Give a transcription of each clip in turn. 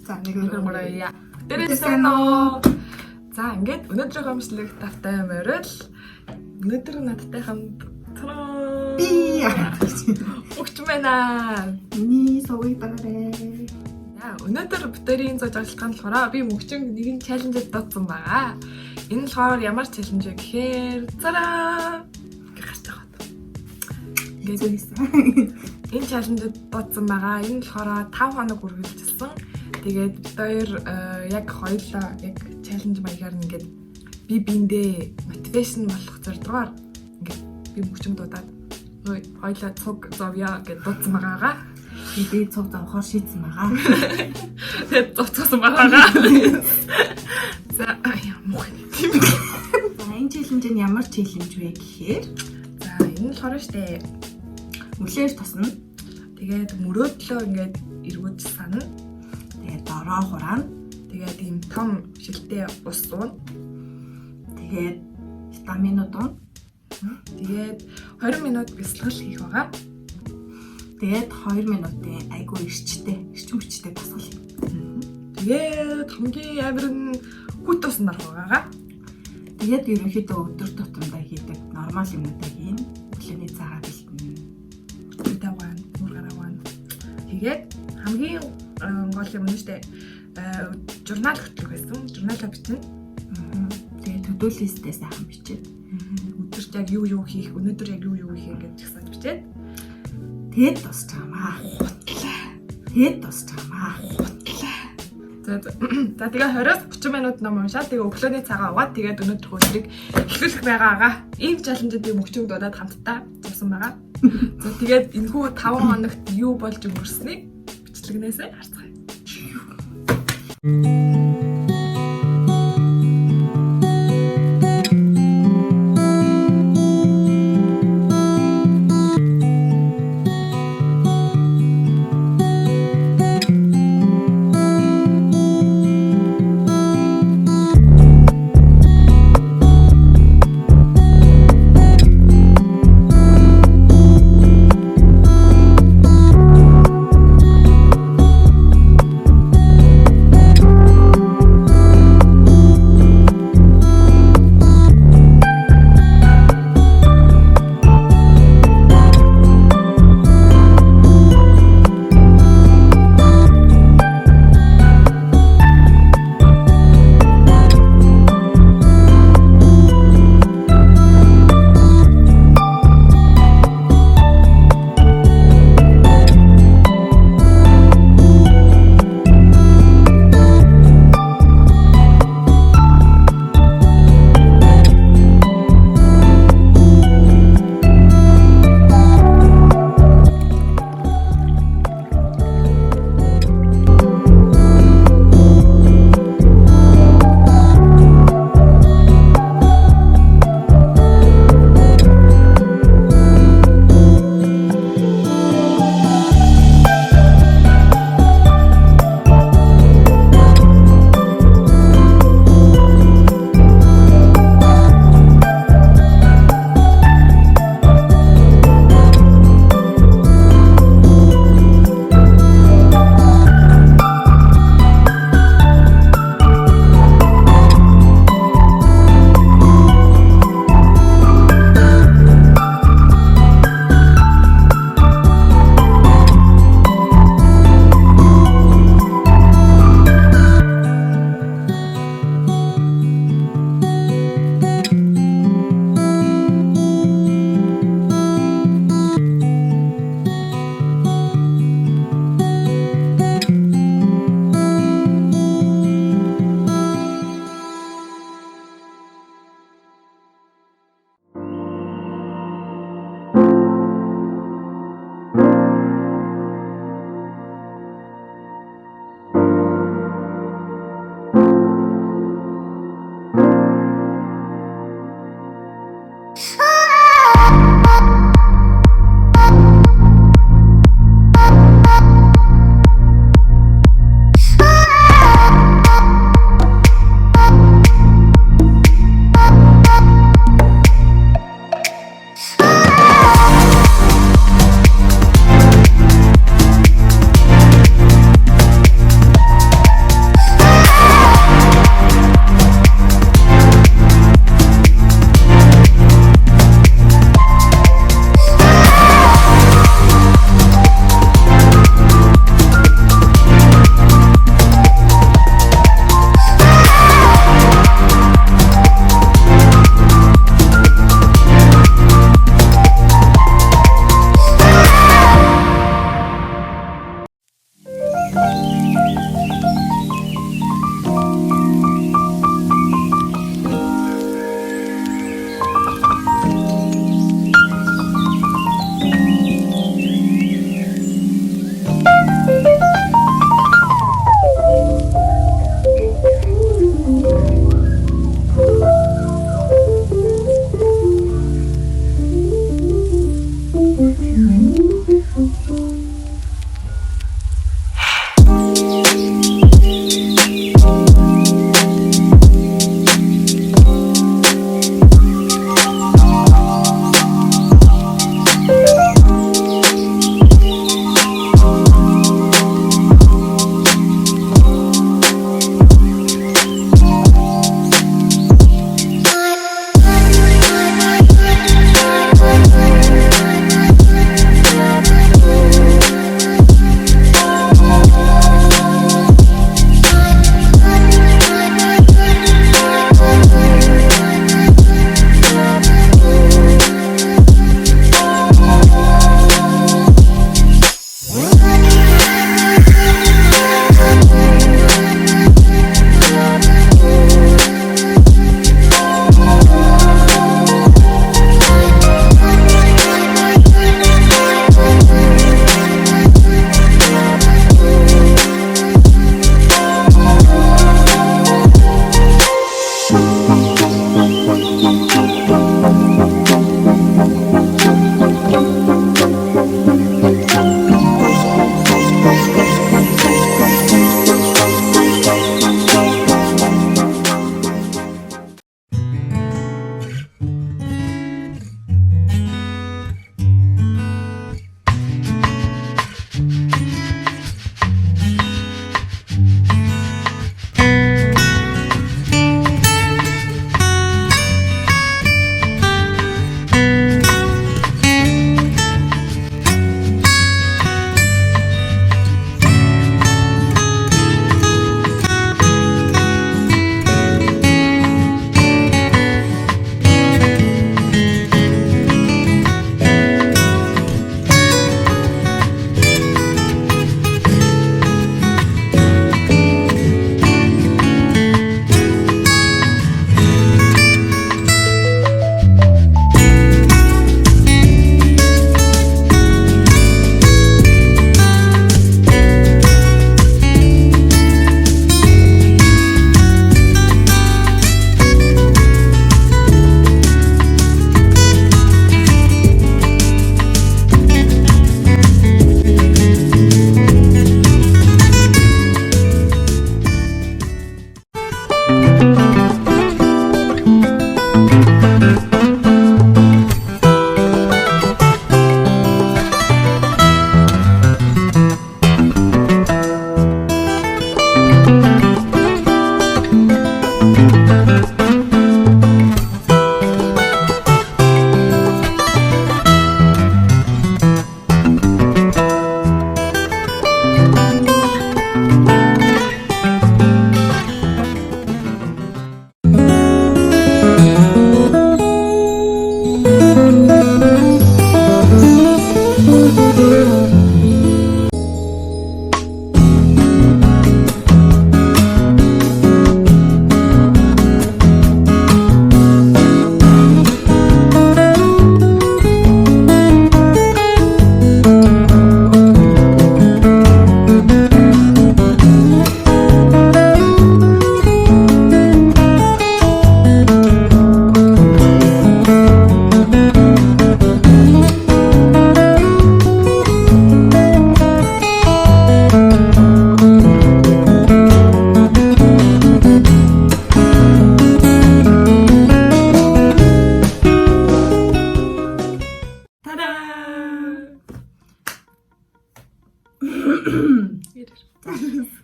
За нэг мөрөя. Тэрсэнөө. За ингээд өнөөдрийн гомшлог тавтай морил. Өнөөдөр надтай хамт би өгч байна. Миний сувыг банарэ. Яа, өнөөдөр бүтээрийн зож ажиллагаан болохоор би мөгчинг нэгэн чаленжд дуудсан байгаа. Энэ болохоор ямар чаленж вэ гэхээр зараа гарч байгаа. Энэ чаленжд дуудсан байгаа. Энэ болохоор 5 хоног үргэлжилсэн. Тэгээд бид хоёр яг хоёулаа яг чаленж маягаар ингээд би биндээ мотивашн болох зорилгоор ингээд би мөгчөнд дуудаад хоёулаа цуг зовё гэж дуудсан байгаагаа. Би цуг зовхоор шийдсэн байгаа. Тэгээд цуцсан байгаагаа. За мөх тийм. За энэ чаленж нь ямар чаленж вэ гэхээр за энэ болохоор штэ үлээр тосно. Тэгээд мөрөөдлөө ингээд эргүүлж сана. Тэгээд дороо хураана. Тэгээд ийм том шилтэй ус суuna. Тэгээд витаминууд уuna. Тэгээд 20 минут бясалгал хийх байгаа. Тэгээд 2 минутын айгүй эрчим хүчтэй босгол хий. Тэгээд хамгийн амар нь хүт усан нарах байгаа. Тэгээд ерөнхийдөө өдөр тутамдаа хийдэг нормал юмудаа хийн. Өглөөний цагаа бэлтэн. Үдаван, мургараван. Тэгээд хамгийн гол юм нь штэ журнал хөтлөх байсан. Журналаа бичнэ. Тэгээд төдөөлөстэй сайхан бичээд өдөрт яг юу хийх, өнөөдөр яг юу хийх гэж чагсаад бичээд тэгээд тусч байгаа. Тэгээд тусч байгаа. За тэгээ 20-30 минут ном уншаад тэгээ өглөөний цагаа угаад тэгээд өнөөдөр өдрийг эхлүүлэх байгаагаа. Ийм чаленжид би мөгчөнд дуудаад хамтдаа зурсан байгаа. За тэгээд энэхүү 5 хоногт юу болж өнгөрснийг бичлэгнээс харцгаая.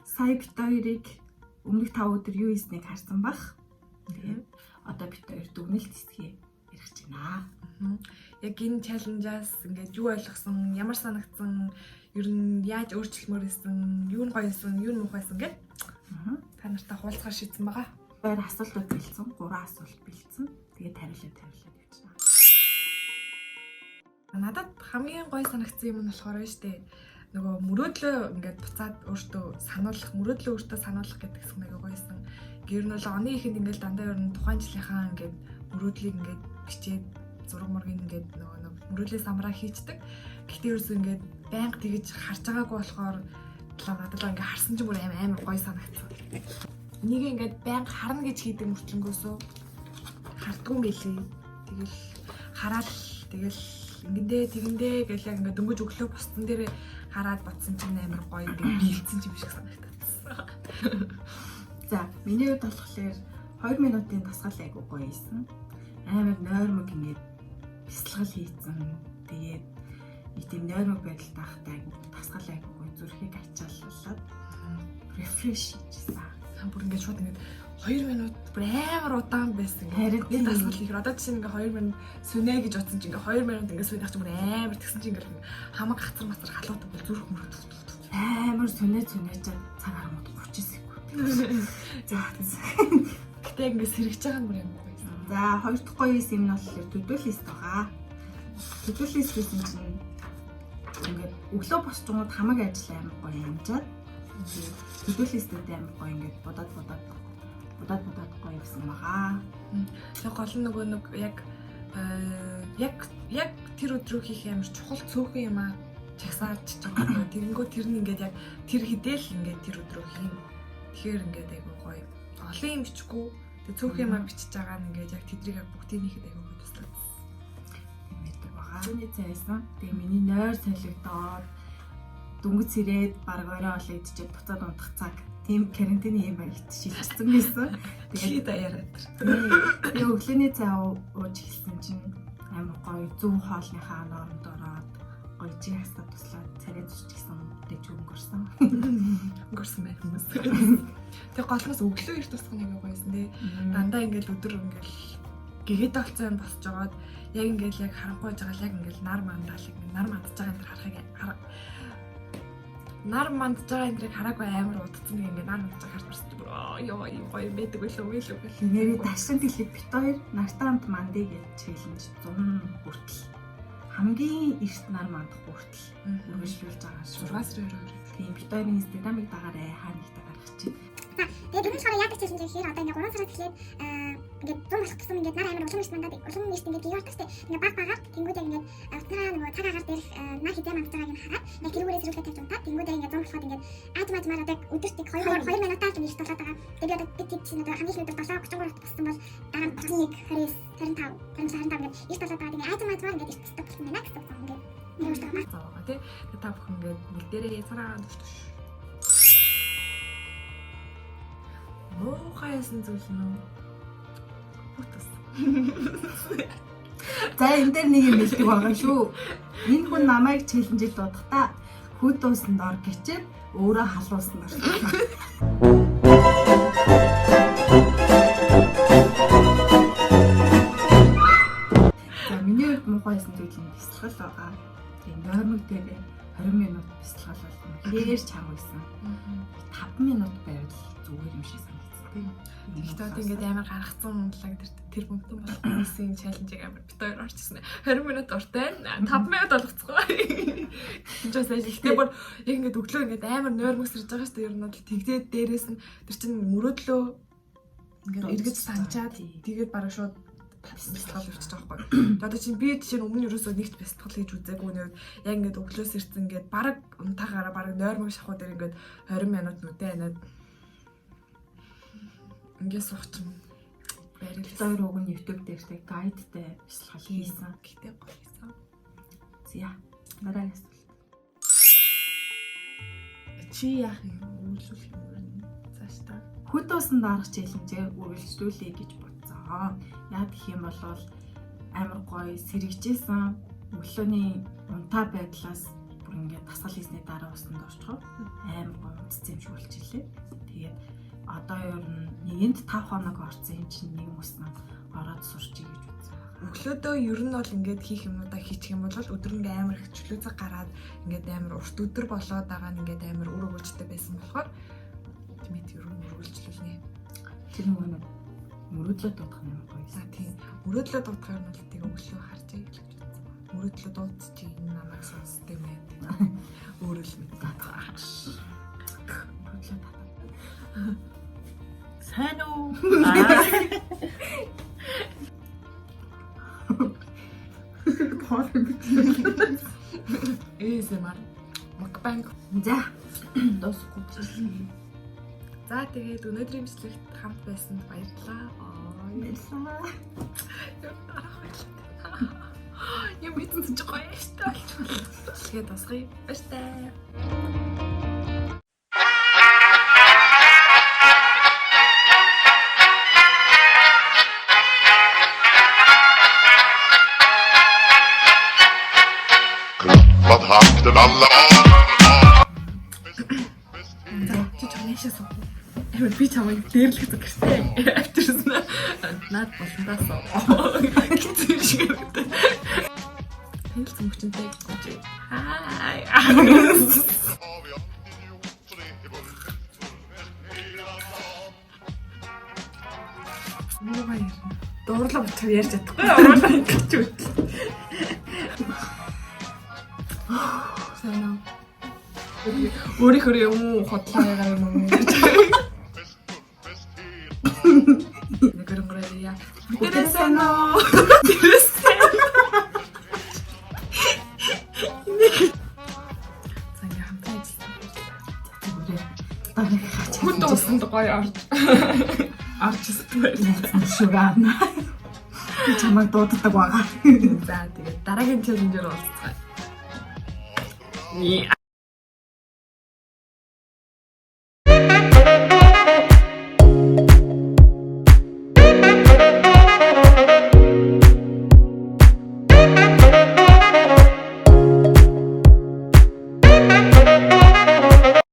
Сая бит хоёрыг өмнөх 5 өдөр юу хийснийг харсан бах. Тэгээд одоо бит хоёр дүгнэлт хэсгээ ярих гэж байна. Яг энэ чаленжаас ингээд юу ойлгосон, ямар санагдсан, ер нь яаж өөрчлөлмөр исэн, юу нь гоё исэн, юу нь муухай исэн гэд та нартай хуулцгаар шийдсэн байгаа. Хоёр асуултууд бэлдсэн, 3 асуулт бэлдсэн. Тэгээд хариулаад явж байна. Надад хамгийн гоё санагдсан юм нь болохоор нь штэ. Нөгөө мөрөөдлөө ингээд буцаад өөртөө сануулах, мөрөөдлөө өөртөө сануулах гэдэг хэсэг нэг гоёсэн. Гэр нь бол оны ихэнд ингээд дандаа ер нь тухайн жилийнхаа ингээд мөрөөдлийг ингээд бичээд зураг мургийн ингээд нөгөө мөрөөдлийн самраа хийцдэг. Гэхдээ ерөөсөө ингээд байнга тэгэж харж байгаагүй болохоор надад л ингээд харсан ч бүр амар гоё санагдсан. Энийг ингээд байнга харна гэж хийдэг мөрчлөнгөөсөө хардггүй юм билий. Тэгэл хараад тэгэл ингэндээ тэгэндээ гэл яг ингээд дөнгөж өглөө босцсон дээр хараад батсан чинь амар гоё ингээд биелсэн юм шиг санагдсан. За, миний хувьд болохоор 2 минутын тасгал айгуу гоё ийсэн. Амар нойрмог ингээд бясалгал хийцэн. Тэгээд тийм нойрмог байдал таахтай айгуу тасгал айгуу гоё зүрхийг ачааллуулаад рефреш хийчихсэн. Бүр ингээд шууд ингээд 2 минут бүр амар удаан байсан. Харин энэ тасгал хийхээр одоо чинь ингээд 2 минут сүнэ гэж бодсон чинь ингээд 2 минут ингээд сүнэх чинь бүр амар тэгсэн чинь ингээд хамаг гацар мацар халуутай бүр зүрх мөрөд амар сүнэж цаг харамт 30 секунд. За. Гэтэ ингээд сэргэж байгаа нь бүр амар гоё. За, хоёр дахь гоё юм нь болохоор төдөлист байгаа. Төдөлист гэсэн чинь ингээд өглөө босчгоод хамаг ажил амар гоё хэмжээд төдөлистүүд амар гоё ингээд бодоод гоё гэсэн байгаа. Тэгээ гол нь нөгөө нэг яг тэр өдрөө хийх амар чухал цөөхөн юм аа чагсаарч байгаа. Тэгэнгүүт тэр нь ингээд яг тэр хідэл ингээд тэр өдрөө хийн. Тэгэхээр ингээд айгуу гоё. Олон юм бичихгүй. Тэгээ цөөхөн юм аа бичиж байгаа нь ингээд яг тэдрийг бүгдийг нэхэд айгуу гоё туслаад. Мэддэг байгаа. Түүний цайсан. Тэгээ миний нойр солигдоод дүнгэц ирээд баг орой олоо идчихээд буцаад унтах цаг. Тийм карантины юм байт шилжсэн байсан. Тэгээд даяараад. Тэгээ өглөөний цай ууж эхэлсэн чинь амар гоё зөв хоолныхаа нормд ороод гоё жиг хастаа туслаад царай зүсчихсэн дэж өнгөрсөн. Өнгөрсөн байх хүмүүс. Тэгээ голноос өглөө эрт тусах нэг гоёсэн тий. Дандаа ингээл өдөр ингээл гэгээд толцоо юм босч жагаад яг ингээл яг харанхуй жагаал яг ингээл нар мандаж байгаа энэ харахыг нар мандж байгаа энэ хараагүй амар удацсан нэг ингээд нар мандж байгаа харж барсан бүр ёо юм гоё мэддэг байлаа үгүй л үгүй. Нэрээ дашин дэлхийд бит хоёр нартай хамт мандыг гэж челленж 100 хүртэл хамгийн эрт нар мандах хүртэл үргэлжлүүлж байгаа шүү. 6 сарын 22. Тийм бит хоёрын инстаграмыг дагаарай хаана их гаргах чинь. Тэгээд дөрөв сарын яг гэж хэлсэн чинь одоо ингээд 3 сараас эхлээд ингээд 100 болох гэсэн ингээд нар амар улам ирсэн мандаа улам ирсэн ингээд Нью-Йорк гэжтэй ингээд баг тэнгууд яг ингээд утнараа нөгөө цаг агаар дээрх нар хідээ мандж байгааг нь хараад яг тэрүүгээрээ зэрүүлээд тавьж унтаад тэнгууд яг ингээд 100 болоход ингээд аажмаар одоо өдөрт 2 минутаар ч ирж болоод байгаа. Тэгээд одоо бид чинь одоо хамгийн өдөр 7:33-т боссон бол дараа нь 31, 29, 25 ингээд ирж болоод байгаа. Тэгээд аажмаар ингээд ирж болсон байна гэсэн үг ингээд нэрвэртэй байна. Заагаа тий. Тэгээд та бүхэн ингээд нэг дээрээ цараа дэвтэж. Моохайсан зүйл нь бүтээс. За энэ дээр нэг юм хэлдэг байгаа шүү. Энэ хүн намайг челленжид дуудахтаа хөд дуусанд ор гэчээд өөрөө халуусан дор. За миний хувьд муухайсан зүйл нь бясалгал байгаа. Тийм нормыг дээр 20 минут бясалгал болсон. Хэр чанга байсан. 5 минут байвал зүгээр юм шиг санагдсан. Тэгтээ одоо ингээд амар гаргацсан ундлаг тэр бүмтэн болохгүй чаленжийг амар бит хоёр орчихсон. 20 минут уртай 5 минут болгоцгоо. Тэжээс ажиллахдээ бүр яг ингээд өглөө ингээд амар нойрмог сэрж байгаа шүү дээ. Ер нь бол тэгдээд дээрээс нь тэр чинь мөрөөдлөө ингээд эргэж санчаад тэгээд бараг шууд бясалгал өрчиж байгаа байхгүй. Одоо чинь би жишээ нь өмнө ерөөсөө нэгт бясалгал хийж үзээгүй нэр яг ингээд өглөөс ирсэн ингээд бараг унтаагаараа бараг нойрмог шахуу дээр ингээд 20 минут нүдэ анаад ингээд суучих юм. Барил хоёр уг нь YouTube дээр тэ гайдтай бясалгал хийсэн. Гэтэ гоё хийсэн. За дараагийн асуулт. Чи яах юм үйлчлүүлэх юм цааш та. Хөд дуусанд дарах челленжээ үргэлжлүүлэе гэж бодсон. Яг гэх юм бол амар гоё сэрэгжсэн өглөөний унтаа байдлаас бүр ингээд тасгал хийсний дараа усанд орчихоо амар гоё унтцсан юм шиг болчихлээ. Тэгээд одоо ер нь нэгэнд 5 хоног орсон юм чинь нэг уснаа ороод сурчий гэж үзсэн. Өглөөдөө ер нь бол ингээд хийх юмудаа хийчих юм бол өдөр ингээ амар их чөлөөцөг гараад ингээд амар урт өдөр болоод байгаа нь ингээд амар үр өгүүлжтэй байсан болохоор тэмээд ер нь үргэлжлүүлнэ. Тэр нөгөө нэг мөрөдлөө дуудах юм гоё. За тийм. Мөрөдлөө дуудахаар нь бол тэгээ өглөө харчаа гэж бодсон. Мөрөдлөө дуудчих энэ намайг сонсдог юм байна. Өөрөө л мэдээ татгаа. Мөрөдлөө татаа. Сайн уу? ASMR мукбанг. За дуусахгүй чинь. За тэгээд өнөөдрийн бичлэгт хамт байсанд баярлалаа. Баярлалаа. Юм мэдэн ч гоё штэ болчихлоо. Тэгээд тасгая. Баяртай. Wat hakten alla Чи чамаашаа суу. Би чамайг дээрлэх зүг гэртэй. Авчирсан. Наад болондоо суу. Хэцүү шиг гэдэг. Тэл зүгчэнтэй гэж. Хай. Муу баяр. Дуурлаа бочоо ярьж чадахгүй. Оруулаа ингэж үт. Сайн. Өөрийнхөө юм хотлоо ягаа юм уу? Нэгэрнгэрээ. Интересно. Саний хамтаа ажилласан. Хүн дуусанд гоё орж ирсэн Шугаана. Би чамайг дууддаг байгаа. За тэгээд дараагийн челленжээр уулзцгаая.